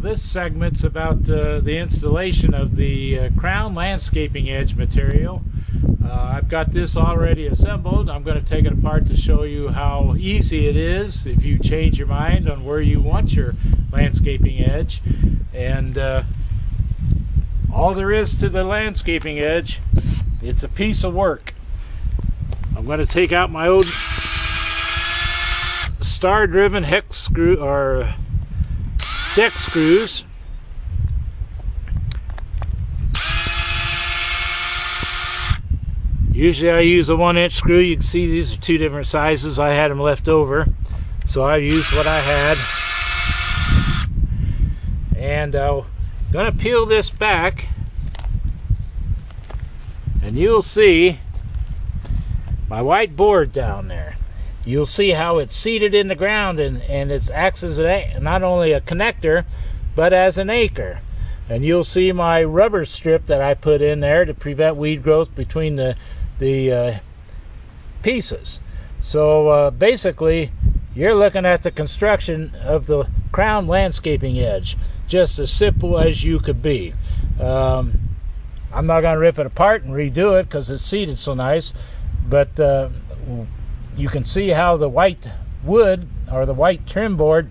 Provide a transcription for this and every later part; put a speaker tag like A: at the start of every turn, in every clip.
A: this segment's about the installation of the crown landscaping edge material. I've got this already assembled. I'm going to take it apart to show you how easy it is if you change your mind on where you want your landscaping edge. And all there is to the landscaping edge, it's a piece of work. I'm going to take out my old star-driven hex screw or deck screws. Usually I use a 1-inch screw. You can see these are two different sizes. I had them left over, so I used what I had. And I'm going to peel this back, and you'll see my white board down there. You'll see how it's seated in the ground, and it acts as not only a connector but as an anchor. And you'll see my rubber strip that I put in there to prevent weed growth between the pieces. So basically you're looking at the construction of the crown landscaping edge, just as simple as you could be. I'm not going to rip it apart and redo it because it's seated so nice, but you can see how the white wood or the white trim board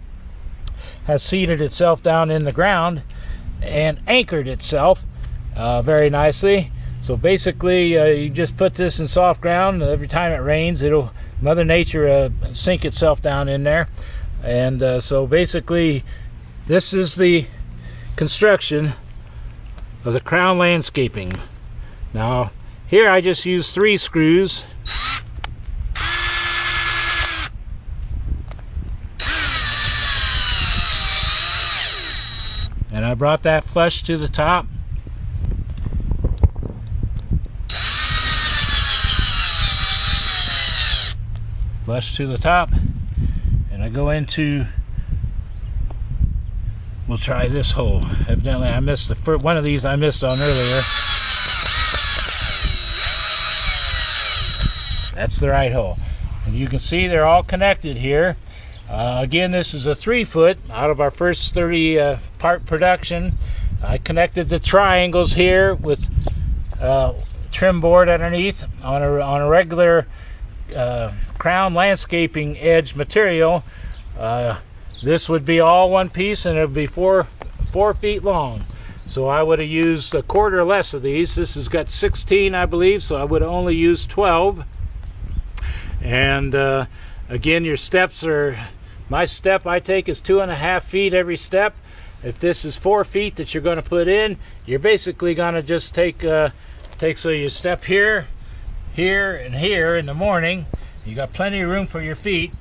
A: has seated itself down in the ground and anchored itself very nicely. So basically you just put this in soft ground. Every time it rains, Mother Nature sink itself down in there. And so basically this is the construction of the crown landscaping. Now here I just used 3 screws. And I brought that flush to the top. Flush to the top. And I go into, we'll try this hole. Evidently I missed the first one of these. I missed on earlier. That's the right hole. And you can see they're all connected here. Again, this is a 3-foot out of our first 30 part production. I connected the triangles here with trim board underneath on a regular crown landscaping edge material. This would be all one piece, and it would be 4 feet long. So I would have used a quarter less of these. This has got 16, I believe, so I would have only used 12. And again, your steps are, my step I take is 2.5 feet every step. If this is 4 feet that you're going to put in, you're basically going to just take so you step here, here, and here in the morning. You got plenty of room for your feet.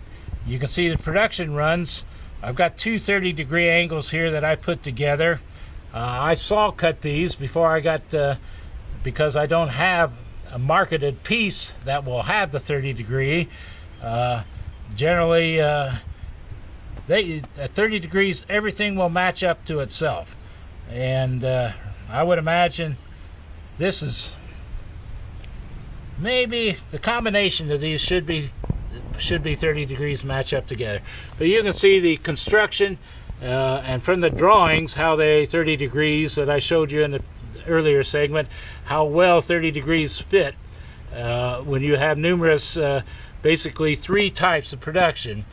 A: You can see the production runs. I've got 2 30-degree angles here that I put together. I saw cut these before I got, because I don't have a marketed piece that will have the 30-degree. Generally, at 30 degrees, everything will match up to itself. And I would imagine this is maybe the combination of these should be 30 degrees match up together. But you can see the construction and from the drawings how they 30 degrees that I showed you in the earlier segment, how well 30 degrees fit when you have numerous, basically 3 types of production.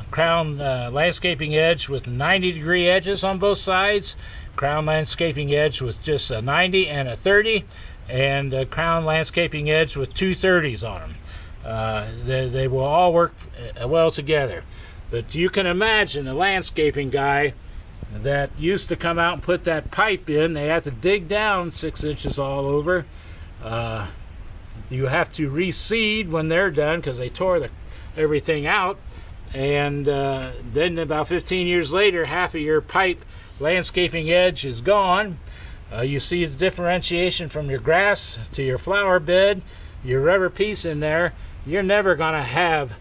A: Crown landscaping edge with 90-degree edges on both sides, crown landscaping edge with just a 90 and a 30, and a crown landscaping edge with 2 30s on them. They will all work well together. But you can imagine a landscaping guy that used to come out and put that pipe in, they have to dig down 6 inches all over. You have to reseed when they're done because they tore everything out. And then about 15 years later, half of your pipe landscaping edge is gone. You see the differentiation from your grass to your flower bed, your rubber piece in there. You're never going to have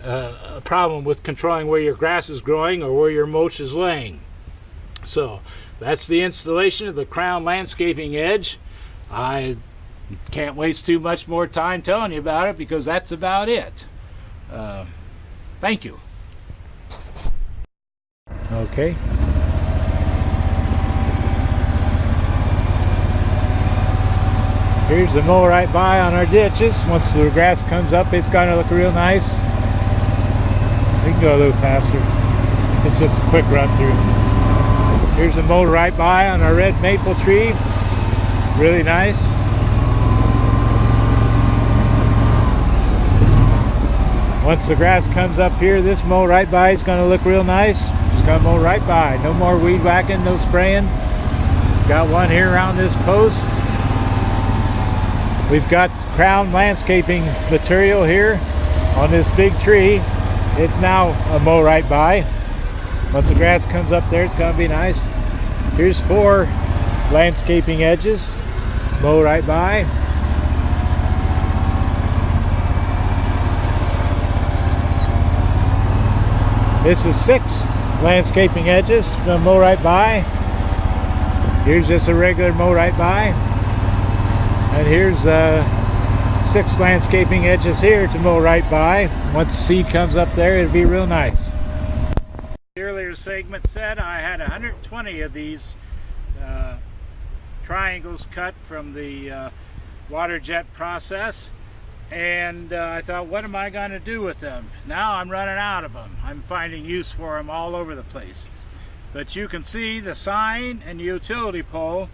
A: a problem with controlling where your grass is growing or where your mulch is laying. So that's the installation of the crown landscaping edge. I can't waste too much more time telling you about it because that's about it. Thank you. Okay. Here's the mow right by on our ditches. Once the grass comes up, it's going to look real nice. We can go a little faster. It's just a quick run through. Here's the mow right by on our red maple tree. Really nice. Once the grass comes up here, this mow right by is going to look real nice. Just going to mow right by. No more weed whacking, no spraying. Got one here around this post. We've got Crown landscaping material here on this big tree. It's now a mow right by. Once the grass comes up there, it's going to be nice. Here's 4 landscaping edges. Mow right by. This is 6 landscaping edges. Going to mow right by. Here's just a regular mow right by. And here's 6 landscaping edges here to mow right by. Once the seed comes up there, it'll be real nice. The earlier segment said I had 120 of these triangles cut from the water jet process, and I thought, what am I going to do with them? Now I'm running out of them. I'm finding use for them all over the place. But you can see the sign and the utility pole,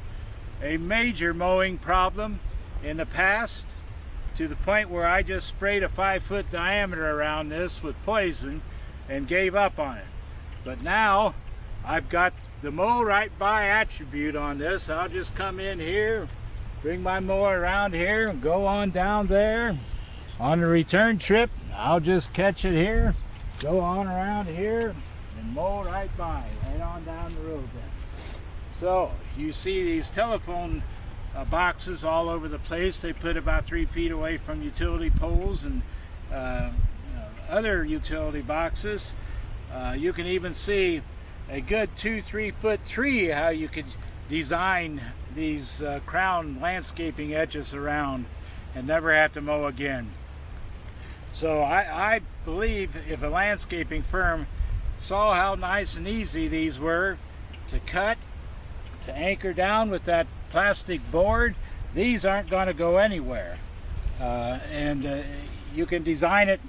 A: a major mowing problem in the past, to the point where I just sprayed a 5-foot diameter around this with poison and gave up on it. But now I've got the mow right by attribute on this. I'll just come in here, bring my mower around here, and go on down there. On the return trip, I'll just catch it here, go on around here, and mow right by, right on down the road then. So you see these telephone boxes all over the place. They put about 3 feet away from utility poles and other utility boxes. You can even see a good 2-3 foot tree, how you could design these crown landscaping edges around and never have to mow again. So I believe if a landscaping firm saw how nice and easy these were to cut, to anchor down with that plastic board, these aren't going to go anywhere. You can design it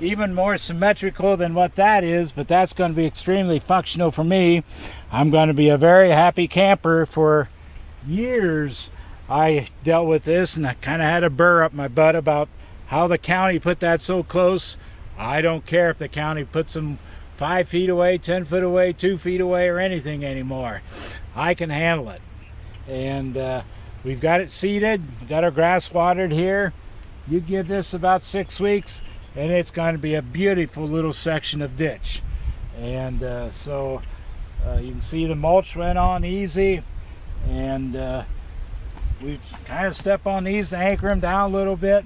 A: even more symmetrical than what that is, but that's going to be extremely functional for me. I'm going to be a very happy camper. For years I dealt with this, and I kind of had a burr up my butt about how the county put that so close. I don't care if the county puts them 5 feet away, 10 foot away, 2 feet away, or anything anymore. I can handle it. And we've got it seeded, we've got our grass watered here. You give this about 6 weeks and it's going to be a beautiful little section of ditch. And so you can see the mulch went on easy, and we kind of step on these and anchor them down a little bit.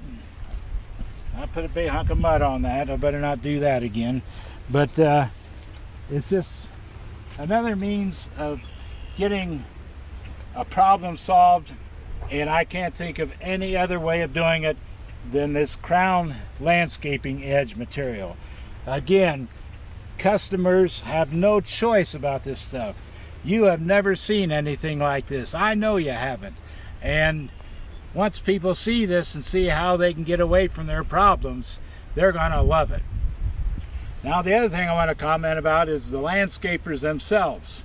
A: I put a big hunk of mud on that. I better not do that again. But it's just another means of getting a problem solved, and I can't think of any other way of doing it than this Crown landscaping edge material. Again, customers have no choice about this stuff. You have never seen anything like this. I know you haven't. And once people see this and see how they can get away from their problems, they're going to love it. Now, the other thing I want to comment about is the landscapers themselves.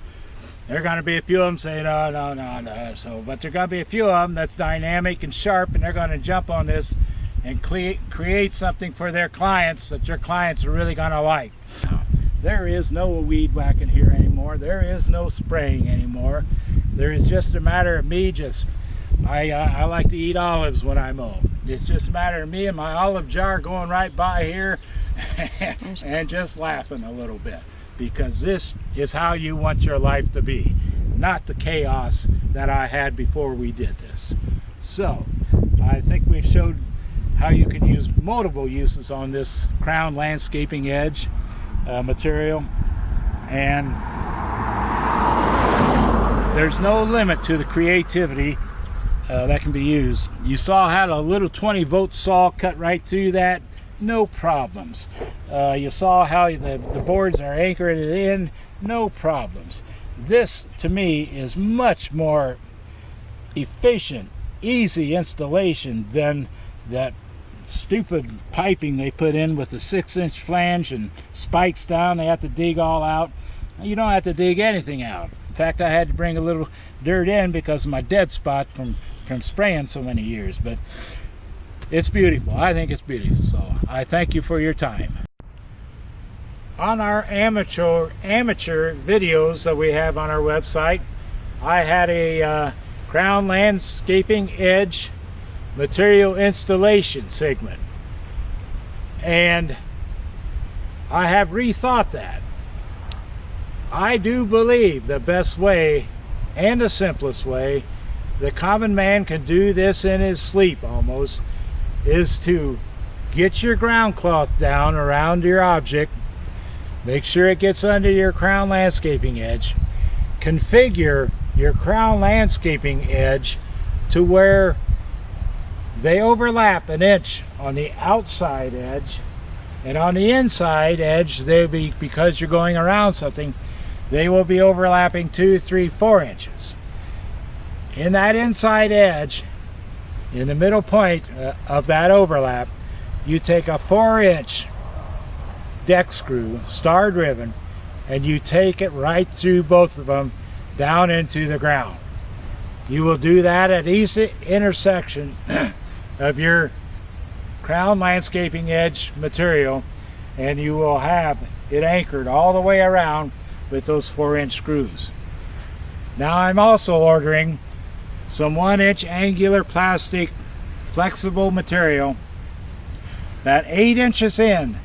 A: There are going to be a few of them saying, no. But there are going to be a few of them that's dynamic and sharp, and they're going to jump on this and create something for their clients that their clients are really going to like. There is no weed whacking here anymore. There is no spraying anymore. There is just a matter of me I like to eat olives when I mow. It's just a matter of me and my olive jar going right by here and just laughing a little bit, because this is how you want your life to be, not the chaos that I had before we did this. So I think we showed how you can use multiple uses on this Crown landscaping edge material, and there's no limit to the creativity that can be used. You saw how a little 20-volt saw cut right through that, no problems. You saw how the boards are anchored in, no problems. This to me is much more efficient easy installation than that stupid piping they put in with the 6-inch flange and spikes down. They have to dig all out. You don't have to dig anything out. In fact, I had to bring a little dirt in because of my dead spot from spraying so many years. But it's beautiful. I think it's beautiful. So I thank you for your time. On our amateur videos that we have on our website, I had a Crown Landscaping Edge material installation segment, and I have rethought that. I do believe the best way and the simplest way the common man can do this in his sleep almost is to get your ground cloth down around your object, make sure it gets under your Crown Landscaping Edge, configure your Crown Landscaping Edge to where they overlap 1 inch on the outside edge, and on the inside edge they'll be, because you're going around something, they will be overlapping 2, 3, 4 inches. In that inside edge, in the middle point of that overlap, you take a 4-inch deck screw, star driven, and you take it right through both of them down into the ground. You will do that at each intersection of your Crown Landscaping Edge material, and you will have it anchored all the way around with those 4-inch screws. Now I'm also ordering some 1-inch angular plastic flexible material that 8 inches in,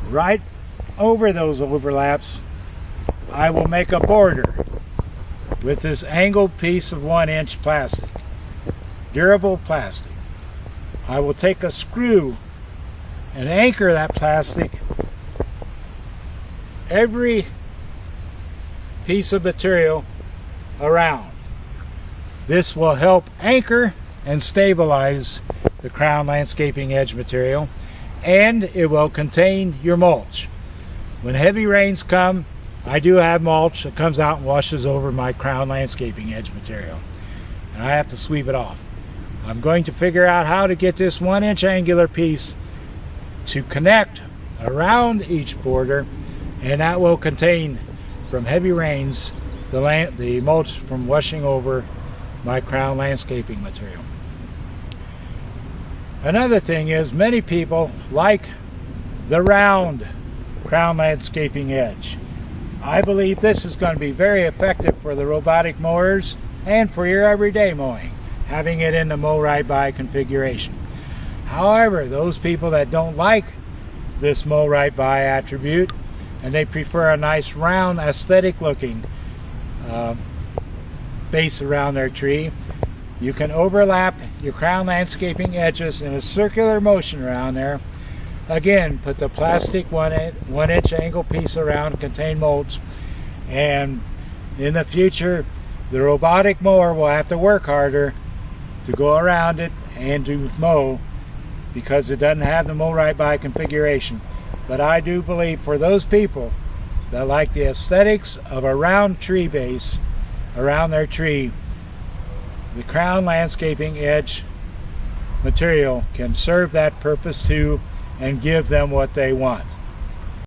A: right over those overlaps, I will make a border with this angled piece of 1-inch plastic, durable plastic. I will take a screw and anchor that plastic every piece of material around. This will help anchor and stabilize the Crown Landscaping Edge material, and it will contain your mulch. When heavy rains come, I do have mulch that comes out and washes over my Crown Landscaping Edge material, and I have to sweep it off. I'm going to figure out how to get this 1-inch angular piece to connect around each border, and that will contain, from heavy rains, the mulch from washing over my Crown Landscaping material. Another thing is, many people like the round Crown Landscaping Edge. I believe this is going to be very effective for the robotic mowers and for your everyday mowing, having it in the mow right by configuration. However, those people that don't like this mow right by attribute and they prefer a nice round aesthetic looking base around their tree, you can overlap your Crown Landscaping edges in a circular motion around there. Again, put the plastic 1-inch angle piece around, contain mulch, and in the future the robotic mower will have to work harder to go around it and to mow because it doesn't have the mow right by configuration. But I do believe for those people that like the aesthetics of a round tree base around their tree, the Crown Landscaping Edge material can serve that purpose too and give them what they want.